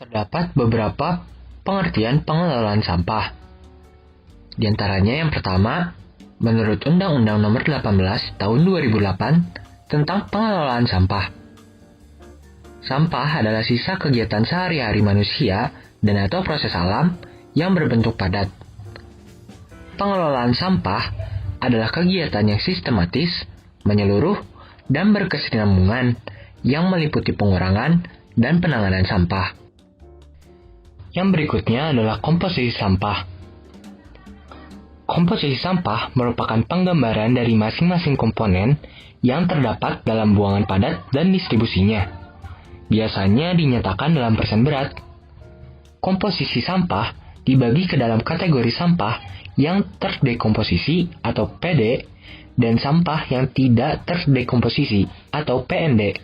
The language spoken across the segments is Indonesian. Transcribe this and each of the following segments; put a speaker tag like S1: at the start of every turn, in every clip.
S1: Terdapat beberapa pengertian pengelolaan sampah. Di antaranya yang pertama, menurut Undang-Undang Nomor 18 Tahun 2008 tentang pengelolaan sampah. Sampah adalah sisa kegiatan sehari-hari manusia dan atau proses alam yang berbentuk padat. Pengelolaan sampah adalah kegiatan yang sistematis, menyeluruh, dan berkesinambungan yang meliputi pengurangan dan penanganan sampah. Yang berikutnya adalah komposisi sampah. Komposisi sampah merupakan penggambaran dari masing-masing komponen yang terdapat dalam buangan padat dan distribusinya. Biasanya dinyatakan dalam persen berat. Komposisi sampah dibagi ke dalam kategori sampah yang terdekomposisi atau PD dan sampah yang tidak terdekomposisi atau PND.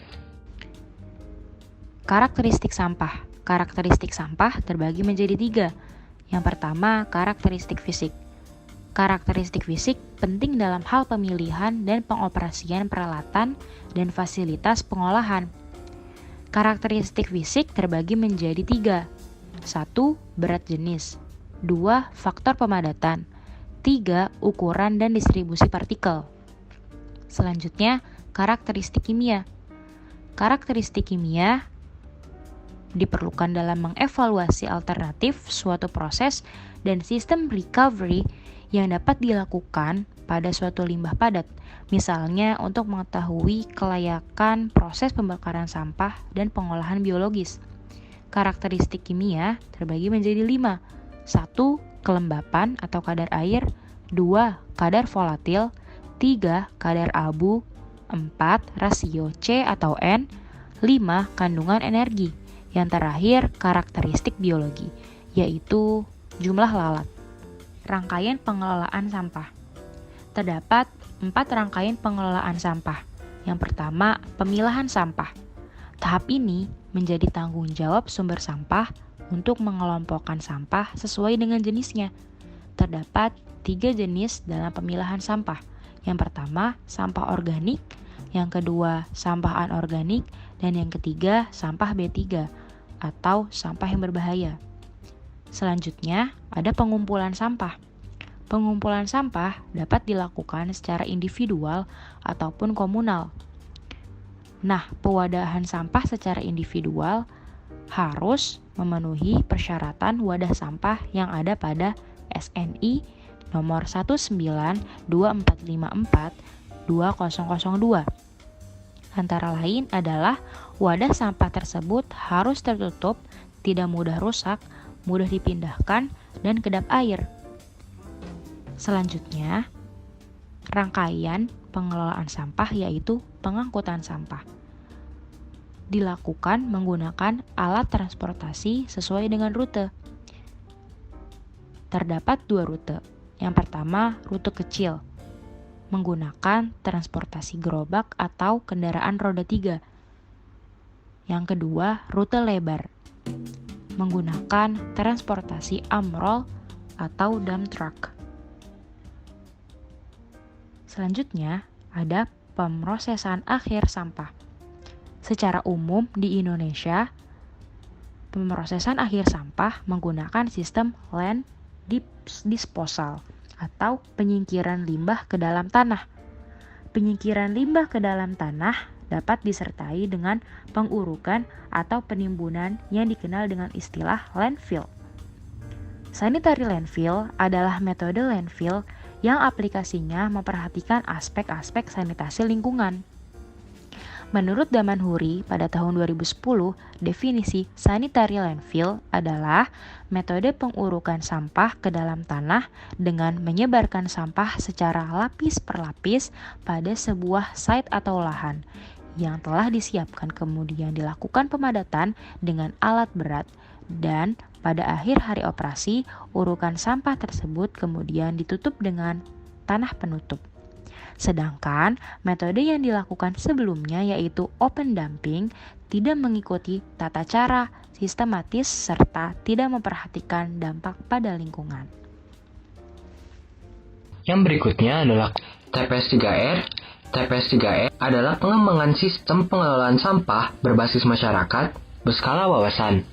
S2: Karakteristik sampah. Karakteristik sampah terbagi menjadi 3. Yang pertama, karakteristik fisik. Karakteristik fisik penting dalam hal pemilihan dan pengoperasian peralatan dan fasilitas pengolahan. Karakteristik fisik terbagi menjadi 3. 1. Berat jenis. 2. Faktor pemadatan. 3. Ukuran dan distribusi partikel. Selanjutnya, karakteristik kimia. Karakteristik kimia diperlukan dalam mengevaluasi alternatif suatu proses dan sistem recovery yang dapat dilakukan pada suatu limbah padat, misalnya untuk mengetahui kelayakan proses pembakaran sampah dan pengolahan biologis. Karakteristik kimia terbagi menjadi 5. 1. Kelembapan atau kadar air. 2. Kadar volatil. 3. Kadar abu. 4. Rasio C atau N. 5. Kandungan energi. Yang terakhir, karakteristik biologi, yaitu jumlah lalat. Rangkaian pengelolaan sampah. Terdapat 4 rangkaian pengelolaan sampah. Yang pertama, pemilahan sampah. Tahap ini menjadi tanggung jawab sumber sampah untuk mengelompokkan sampah sesuai dengan jenisnya. Terdapat 3 jenis dalam pemilahan sampah. Yang pertama, sampah organik. Yang kedua, sampah anorganik. Dan yang ketiga, sampah B3 atau sampah yang berbahaya. Selanjutnya, ada pengumpulan sampah. Pengumpulan sampah dapat dilakukan secara individual ataupun komunal. Nah, pewadahan sampah secara individual harus memenuhi persyaratan wadah sampah yang ada pada SNI nomor 192454-2002. Antara lain adalah wadah sampah tersebut harus tertutup, tidak mudah rusak, mudah dipindahkan, dan kedap air. Selanjutnya, rangkaian pengelolaan sampah yaitu pengangkutan sampah. Dilakukan menggunakan alat transportasi sesuai dengan rute. Terdapat 2 rute. Yang pertama, rute kecil, menggunakan transportasi gerobak atau kendaraan roda 3. Yang kedua, rute lebar, menggunakan transportasi amrol atau dump truck. Selanjutnya, ada pemrosesan akhir sampah. Secara umum di Indonesia, pemrosesan akhir sampah menggunakan sistem land disposal atau penyingkiran limbah ke dalam tanah. Penyingkiran limbah ke dalam tanah dapat disertai dengan pengurukan atau penimbunan yang dikenal dengan istilah landfill. Sanitary landfill adalah metode landfill yang aplikasinya memperhatikan aspek-aspek sanitasi lingkungan. Menurut Damanhuri pada tahun 2010, definisi sanitary landfill adalah metode pengurukan sampah ke dalam tanah dengan menyebarkan sampah secara lapis per lapis pada sebuah site atau lahan yang telah disiapkan, kemudian dilakukan pemadatan dengan alat berat, dan pada akhir hari operasi, urukan sampah tersebut kemudian ditutup dengan tanah penutup. Sedangkan metode yang dilakukan sebelumnya yaitu open dumping tidak mengikuti tata cara sistematis serta tidak memperhatikan dampak pada lingkungan.
S1: Yang berikutnya adalah TPS-3R. TPS-3R adalah pengembangan sistem pengelolaan sampah berbasis masyarakat berskala wawasan.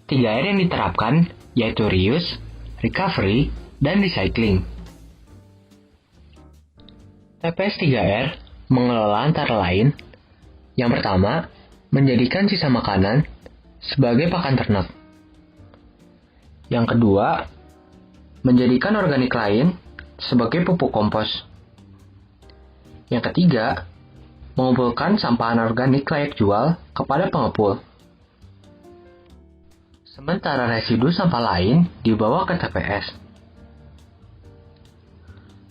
S1: 3R yang diterapkan yaitu reuse, recovery, dan recycling. TPS 3R mengelola antara lain, yang pertama, menjadikan sisa makanan sebagai pakan ternak. Yang kedua, menjadikan organik lain sebagai pupuk kompos. Yang ketiga, mengumpulkan sampah anorganik layak jual kepada pengepul. Sementara residu sampah lain dibawa ke TPS.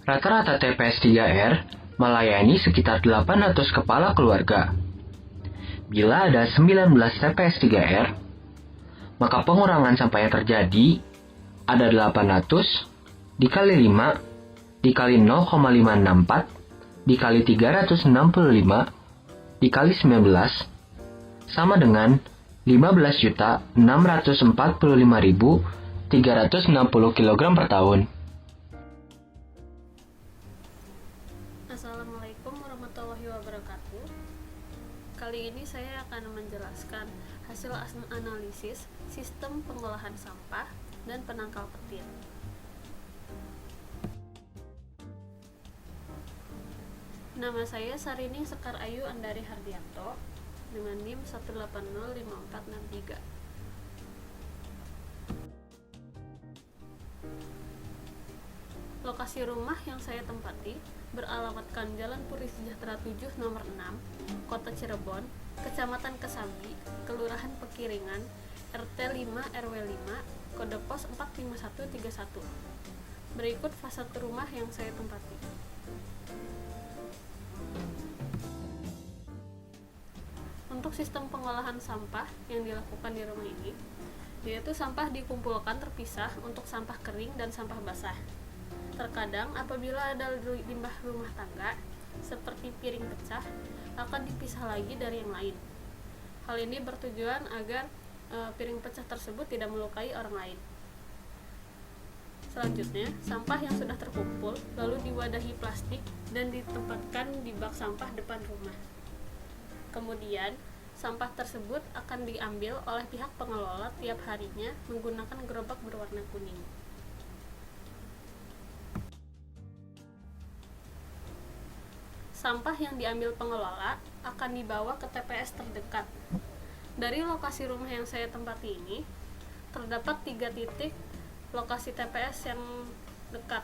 S1: Rata-rata TPS 3R melayani sekitar 800 kepala keluarga. Bila ada 19 TPS 3R, maka pengurangan sampah yang terjadi ada 800 dikali 5 dikali 0,564 dikali 365 dikali 19 sama dengan 15.645.360 kg per tahun.
S3: Assalamualaikum warahmatullahi wabarakatuh. Kali ini saya akan menjelaskan hasil analisis sistem pengolahan sampah dan penangkal petir. Nama saya Sarini Sekar Ayu Andari Hardianto dengan NIM 1805463. Lokasi rumah yang saya tempati beralamatkan Jalan Puri Sejahtera 7 nomor 6, Kota Cirebon, Kecamatan Kesambi, Kelurahan Pekiringan, RT 5 RW 5, kode pos 45131. Berikut fasad rumah yang saya tempati. Untuk sistem pengolahan sampah yang dilakukan di rumah ini, yaitu sampah dikumpulkan terpisah untuk sampah kering dan sampah basah. Terkadang apabila ada limbah rumah tangga, seperti piring pecah, akan dipisah lagi dari yang lain. Hal ini bertujuan agar piring pecah tersebut tidak melukai orang lain. Selanjutnya, sampah yang sudah terkumpul lalu diwadahi plastik dan ditempatkan di bak sampah depan rumah. Kemudian, sampah tersebut akan diambil oleh pihak pengelola tiap harinya menggunakan gerobak berwarna kuning. Sampah yang diambil pengelola akan dibawa ke TPS terdekat. Dari lokasi rumah yang saya tempati ini, terdapat 3 titik lokasi TPS yang dekat.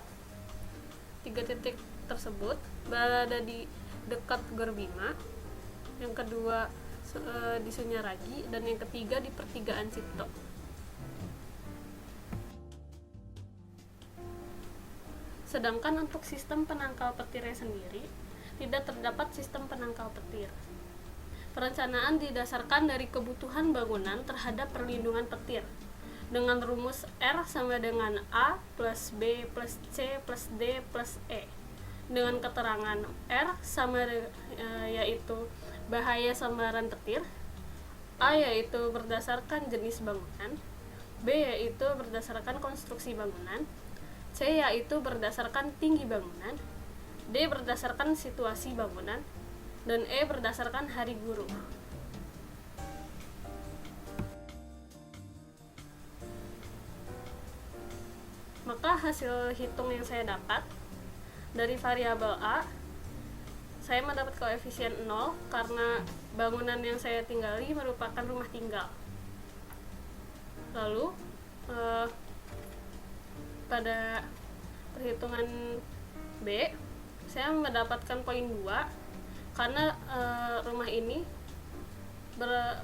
S3: 3 titik tersebut berada di dekat Gor Bima, yang kedua di Sunyaragi, dan yang ketiga di pertigaan Cipto. Sedangkan untuk sistem penangkal petirnya sendiri, tidak terdapat sistem penangkal petir. Perencanaan didasarkan dari kebutuhan bangunan terhadap perlindungan petir, dengan rumus R sama dengan A plus B plus C plus D plus E. Dengan keterangan R sama yaitu bahaya sambaran petir, A yaitu berdasarkan jenis bangunan, B yaitu berdasarkan konstruksi bangunan, C yaitu berdasarkan tinggi bangunan, D berdasarkan situasi bangunan, dan E berdasarkan hari guru. Maka hasil hitung yang saya dapat dari variabel A, saya mendapat koefisien 0 karena bangunan yang saya tinggali merupakan rumah tinggal. Lalu pada perhitungan B, saya mendapatkan poin 2 karena rumah ini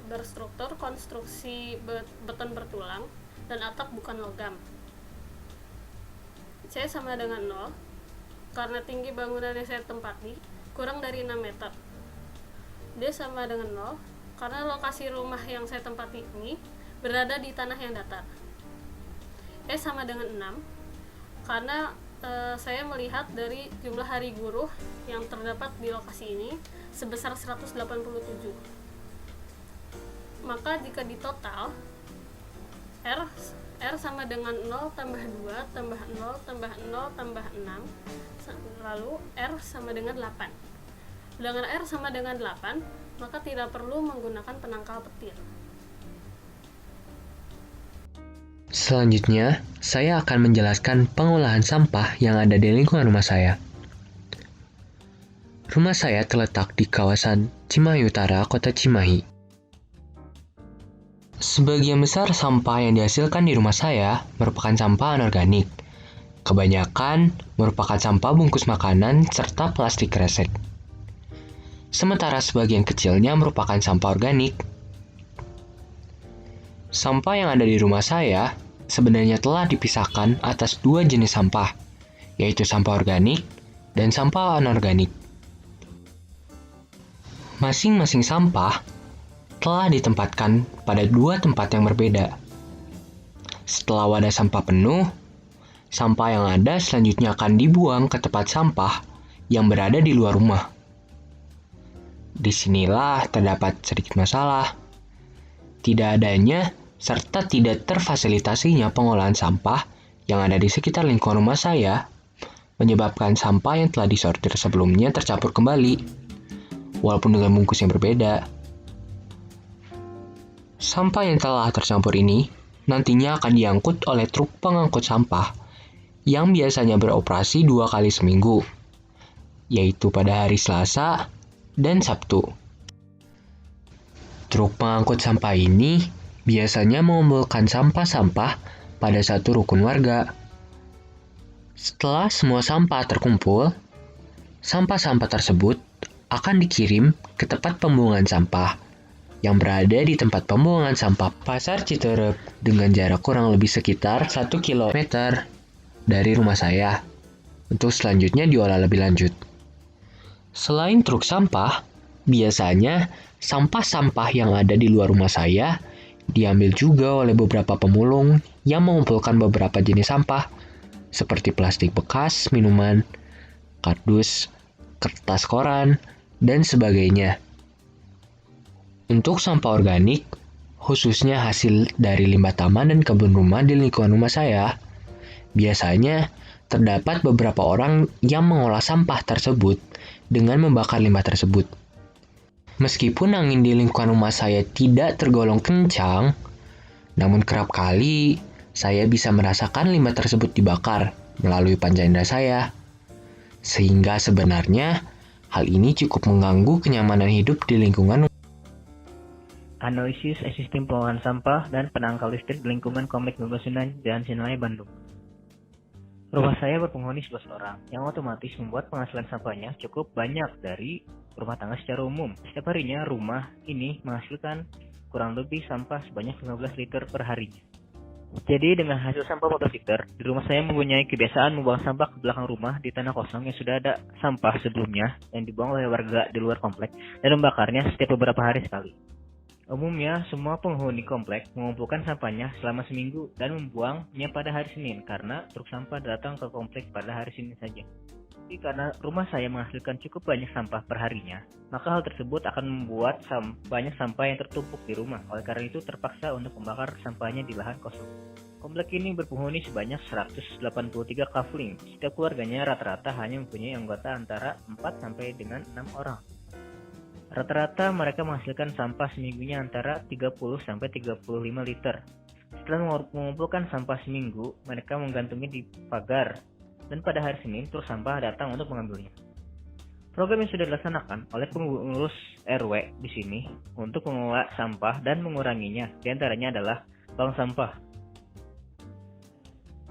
S3: berstruktur konstruksi beton bertulang dan atap bukan logam. C sama dengan 0 karena tinggi bangunan yang saya tempati kurang dari 6 meter. D sama dengan 0 karena lokasi rumah yang saya tempati ini berada di tanah yang datar. E sama dengan 6 karena saya melihat dari jumlah hari guru yang terdapat di lokasi ini sebesar 187. Maka jika ditotal, R sama dengan 0 tambah 2 tambah 0 tambah 0 tambah 6, lalu R sama dengan 8. Dengan R sama dengan 8, maka tidak perlu menggunakan penangkal petir.
S1: Selanjutnya, saya akan menjelaskan pengolahan sampah yang ada di lingkungan rumah saya. Rumah saya terletak di kawasan Cimahi Utara, Kota Cimahi. Sebagian besar sampah yang dihasilkan di rumah saya merupakan sampah anorganik. Kebanyakan merupakan sampah bungkus makanan serta plastik kresek. Sementara sebagian kecilnya merupakan sampah organik. Sampah yang ada di rumah saya sebenarnya telah dipisahkan atas dua jenis sampah, yaitu sampah organik dan sampah anorganik. Masing-masing sampah telah ditempatkan pada dua tempat yang berbeda. Setelah wadah sampah penuh, sampah yang ada selanjutnya akan dibuang ke tempat sampah yang berada di luar rumah. Disinilah terdapat sedikit masalah. Tidak adanya serta tidak terfasilitasinya pengolahan sampah yang ada di sekitar lingkungan rumah saya menyebabkan sampah yang telah disortir sebelumnya tercampur kembali, walaupun dengan bungkus yang berbeda. Sampah yang telah tercampur ini nantinya akan diangkut oleh truk pengangkut sampah yang biasanya beroperasi 2 kali seminggu, yaitu pada hari Selasa dan Sabtu. Truk pengangkut sampah ini biasanya mengumpulkan sampah-sampah pada satu rukun warga. Setelah semua sampah terkumpul, sampah-sampah tersebut akan dikirim ke tempat pembuangan sampah yang berada di tempat pembuangan sampah Pasar Citerep dengan jarak kurang lebih sekitar 1 kilometer dari rumah saya untuk selanjutnya diolah lebih lanjut. Selain truk sampah, biasanya sampah-sampah yang ada di luar rumah saya diambil juga oleh beberapa pemulung yang mengumpulkan beberapa jenis sampah seperti plastik bekas, minuman, kardus, kertas koran, dan sebagainya. Untuk sampah organik, khususnya hasil dari limbah taman dan kebun rumah di lingkungan rumah saya, biasanya terdapat beberapa orang yang mengolah sampah tersebut dengan membakar limbah tersebut. Meskipun angin di lingkungan rumah saya tidak tergolong kencang, namun kerap kali saya bisa merasakan limbah tersebut dibakar melalui panca indera saya. Sehingga sebenarnya hal ini cukup mengganggu kenyamanan hidup di lingkungan.
S4: Analisis sistem pengolahan sampah dan penangkal listrik di lingkungan Komplek Bebasunan Jalan Sinai, Bandung. Rumah saya berpenghuni 11 orang, yang otomatis membuat penghasilan sampahnya cukup banyak dari rumah tangga secara umum. Setiap harinya rumah ini menghasilkan kurang lebih sampah sebanyak 15 liter per harinya. Jadi dengan hasil sampah 15 liter, di rumah saya mempunyai kebiasaan membuang sampah ke belakang rumah di tanah kosong yang sudah ada sampah sebelumnya yang dibuang oleh warga di luar komplek dan membakarnya setiap beberapa hari sekali. Umumnya, semua penghuni komplek mengumpulkan sampahnya selama seminggu dan membuangnya pada hari Senin karena truk sampah datang ke komplek pada hari Senin saja. Jadi karena rumah saya menghasilkan cukup banyak sampah perharinya, maka hal tersebut akan membuat banyak sampah yang tertumpuk di rumah. Oleh karena itu terpaksa untuk membakar sampahnya di lahan kosong. Komplek ini berpenghuni sebanyak 183 kafling. Setiap keluarganya rata-rata hanya mempunyai anggota antara 4 sampai dengan 6 orang. Rata-rata mereka menghasilkan sampah seminggunya antara 30 sampai 35 liter. Setelah mengumpulkan sampah seminggu, mereka menggantungnya di pagar. Dan pada hari Senin, truk sampah datang untuk mengambilnya. Program yang sudah dilaksanakan oleh pengurus RW di sini untuk mengelola sampah dan menguranginya, di antaranya adalah bank sampah.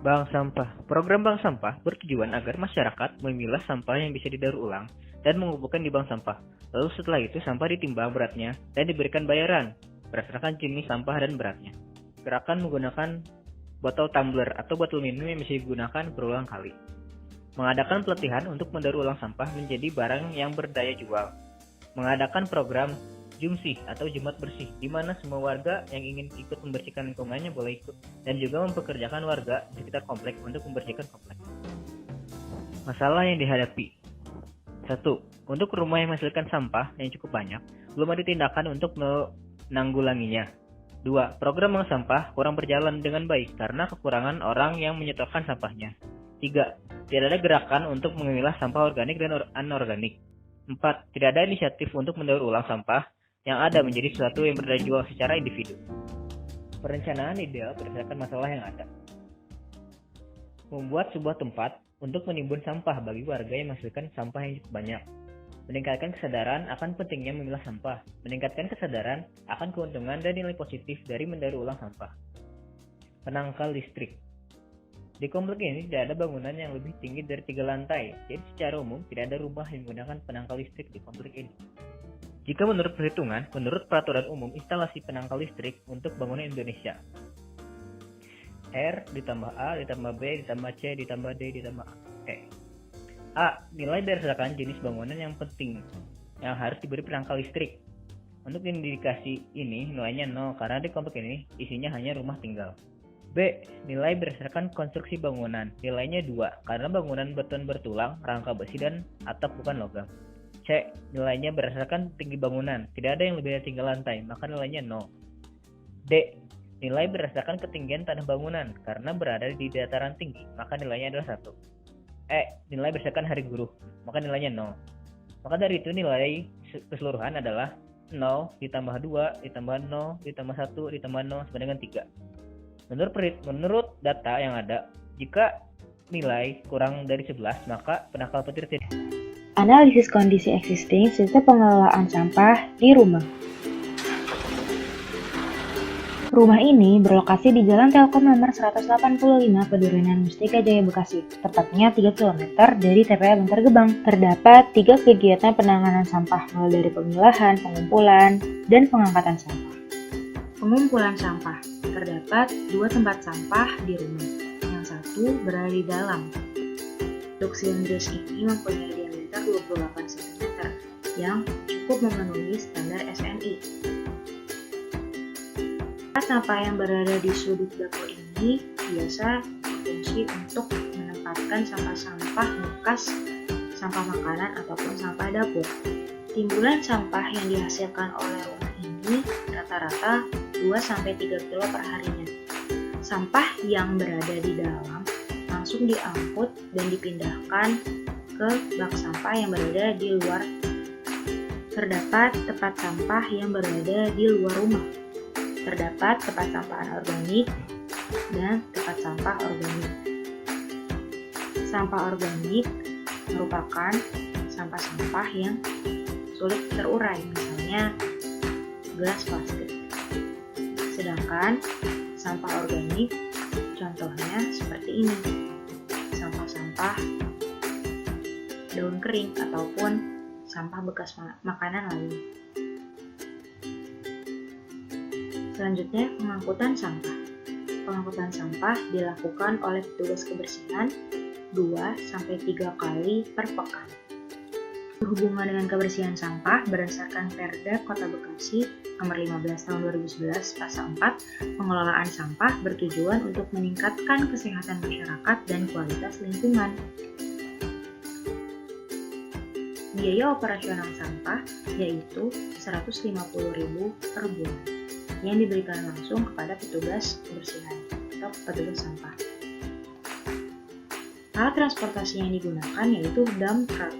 S4: Bank sampah. Program bank sampah bertujuan agar masyarakat memilah sampah yang bisa didaur ulang dan mengumpulkan di bank sampah. Lalu setelah itu sampah ditimbang beratnya dan diberikan bayaran berdasarkan jenis sampah dan beratnya. Gerakan menggunakan botol tumbler atau botol minum yang bisa digunakan berulang kali. Mengadakan pelatihan untuk mendaur ulang sampah menjadi barang yang berdaya jual. Mengadakan program Jumsih atau Jumat Bersih, di mana semua warga yang ingin ikut membersihkan lingkungannya boleh ikut, dan juga mempekerjakan warga di sekitar komplek untuk membersihkan komplek. Masalah yang dihadapi. 1. Untuk rumah yang menghasilkan sampah yang cukup banyak, belum ada tindakan untuk menanggulanginya. 2. Program bank sampah kurang berjalan dengan baik karena kekurangan orang yang menyetorkan sampahnya. 3. Tidak ada gerakan untuk memilah sampah organik dan anorganik. 4. Tidak ada inisiatif untuk mendaur ulang sampah yang ada menjadi sesuatu yang berdaya jual secara individu. Perencanaan ideal berdasarkan masalah yang ada. Membuat sebuah tempat untuk menimbun sampah bagi warga yang menghasilkan sampah yang cukup banyak. Meningkatkan kesadaran akan pentingnya memilah sampah. Meningkatkan kesadaran akan keuntungan dan nilai positif dari mendaur ulang sampah. Penangkal listrik. Di komplek ini tidak ada bangunan yang lebih tinggi dari 3 lantai, jadi secara umum tidak ada rumah yang menggunakan penangkal listrik di komplek ini. Jika menurut perhitungan, menurut peraturan umum instalasi penangkal listrik untuk bangunan Indonesia, R ditambah A ditambah B ditambah C ditambah D ditambah E. A. Nilai berdasarkan jenis bangunan yang penting yang harus diberi penangkal listrik. Untuk indikasi ini nilainya 0 karena di komplek ini isinya hanya rumah tinggal. B. Nilai berdasarkan konstruksi bangunan. Nilainya 2 karena bangunan beton bertulang, rangka besi dan atap bukan logam. C. Nilainya berdasarkan tinggi bangunan. Tidak ada yang lebih dari 3 lantai, maka nilainya 0. D. Nilai berdasarkan ketinggian tanah bangunan. Karena berada di dataran tinggi, maka nilainya adalah 1. E. Nilai berdasarkan hari buruh, maka nilainya 0. Maka dari itu nilai keseluruhan adalah 0 ditambah 2 ditambah 0 ditambah 1 ditambah 0 sama dengan 3. Menurut data yang ada, jika nilai kurang dari 11, maka penangkal petir tidak.
S2: Analisis kondisi existing serta pengelolaan sampah di rumah. Rumah ini berlokasi di Jalan Telkom nomor 185 Pedurenan Mustika Jaya Bekasi, tepatnya 3 km dari TPA Bantar Gebang. Terdapat 3 kegiatan penanganan sampah, mulai dari pemilahan, pengumpulan, dan pengangkatan sampah. Pengumpulan sampah. Terdapat 2 tempat sampah di rumah. Yang satu berada di dalam. Truk silindris ini mempunyai diameter 28 cm yang cukup memenuhi standar SNI. Sampah yang berada di sudut dapur ini biasa berfungsi untuk menempatkan sampah-sampah bekas, sampah makanan ataupun sampah dapur. Timbulan sampah yang dihasilkan oleh rumah ini rata-rata 2-3 kilo per harinya. Sampah yang berada di dalam langsung diangkut dan dipindahkan ke bak sampah yang berada di luar. Terdapat tempat sampah yang berada di luar rumah. Terdapat tempat sampah anorganik dan tempat sampah organik. Sampah organik merupakan sampah-sampah yang sulit terurai, misalnya gelas plastik. Sedangkan sampah organik contohnya seperti ini, sampah-sampah daun kering ataupun sampah bekas makanan lainnya. Selanjutnya, pengangkutan sampah. Pengangkutan sampah dilakukan oleh petugas kebersihan 2-3 kali per pekan. Berhubungan dengan kebersihan sampah berdasarkan Perda Kota Bekasi Nomor 15 Tahun 2011 Pasal 4, pengelolaan sampah bertujuan untuk meningkatkan kesehatan masyarakat dan kualitas lingkungan. Biaya operasional sampah yaitu Rp150.000 per bulan yang diberikan langsung kepada petugas kebersihan atau petugas sampah. Alat transportasi yang digunakan yaitu dump truck.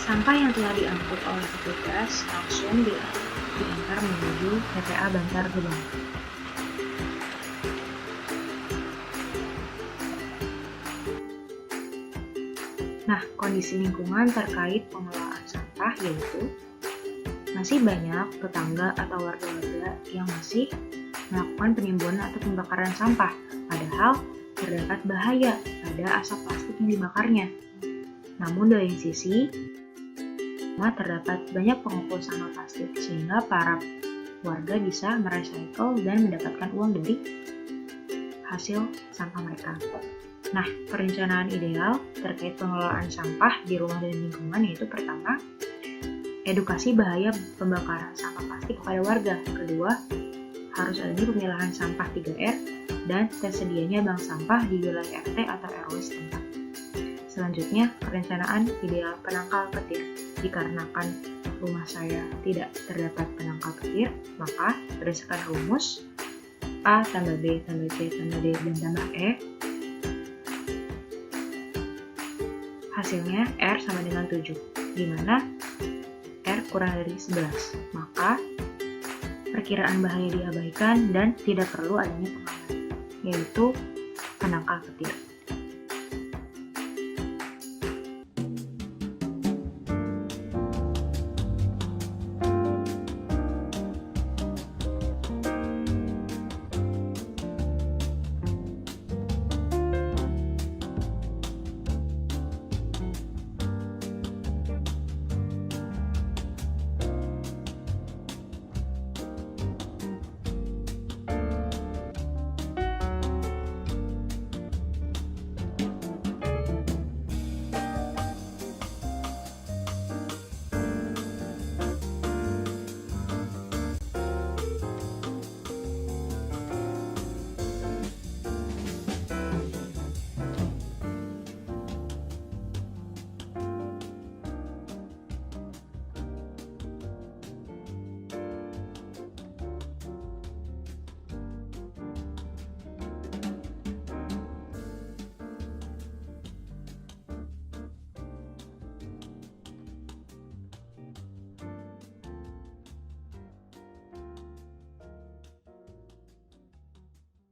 S2: Sampah yang telah diangkut oleh petugas langsung diantar menuju TPA Bantar Gebang. Nah, kondisi lingkungan terkait pengelolaan sampah yaitu masih banyak tetangga atau warga-warga yang masih melakukan penimbunan atau pembakaran sampah, padahal terdapat bahaya pada asap plastik yang dibakarnya. Namun dari sisi terdapat banyak pengumpul sampah plastik sehingga para warga bisa merecycle dan mendapatkan uang dari hasil sampah mereka. Nah, perencanaan ideal terkait pengelolaan sampah di rumah dan lingkungan yaitu pertama, edukasi bahaya pembakaran sampah plastik kepada warga. Kedua, harus adanya pemilahan sampah 3R dan tersedianya bank sampah di wilayah RT atau RW setempat. Selanjutnya, perencanaan ideal penangkal petir. Dikarenakan rumah saya tidak terdapat penangkal petir, maka berdasarkan rumus A tambah B tambah C tambah D dan tambah E, Hasilnya R sama dengan 7, di mana R kurang dari 11. Maka perkiraan bahaya diabaikan dan tidak perlu adanya pengaman, yaitu penangkal petir.